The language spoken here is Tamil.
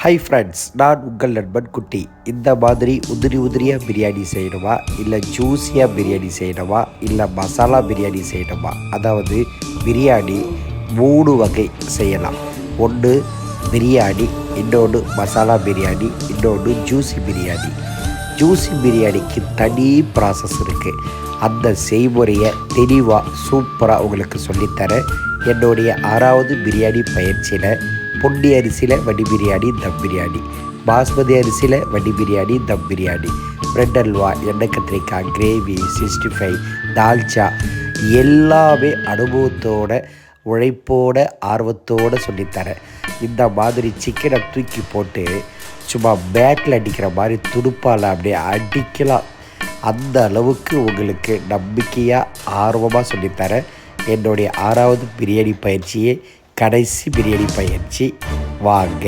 ஹை ஃப்ரெண்ட்ஸ், நான் உங்கள் நண்பன் குட்டி. இந்த மாதிரி உதிரியாக பிரியாணி செய்யணுமா, இல்லை ஜூஸியாக பிரியாணி செய்யணுமா, இல்லை மசாலா பிரியாணி செய்யணுமா? அதாவது பிரியாணி 3 வகை செய்யலாம். ஒன்று பிரியாணி, இன்னொன்று மசாலா பிரியாணி, இன்னொன்று ஜூஸி பிரியாணி. ஜூஸி பிரியாணிக்கு தனி ப்ராசஸ் இருக்குது. அந்த செய்முறையை தெளிவாக சூப்பராக உங்களுக்கு சொல்லித்தரேன். என்னுடைய 6வது பிரியாணி பயிற்சியில் பொன்னி அரிசியில் வடி பிரியாணி, தம் பிரியாணி, பாஸ்மதி அரிசியில் வடி பிரியாணி, தம் பிரியாணி, பிரெட் அல்வா, எண்ணெய் கத்திரிக்காய், கிரேவி, 65, தால்ச்சா எல்லாமே அனுபவத்தோட உழைப்போட ஆர்வத்தோடு சொல்லித்தரேன். இந்த மாதிரி சிக்கனை தூக்கி போட்டு சும்மா பேட்டில் அடிக்கிற மாதிரி துடுப்பால் அப்படியே அடிக்கலாம். அந்த அளவுக்கு உங்களுக்கு நம்பிக்கையாக ஆர்வமாக சொல்லித்தரேன். என்னுடைய 6வது பிரியாணி பயிற்சியே கடைசி பிரியாணி பயிற்சி. வாங்க.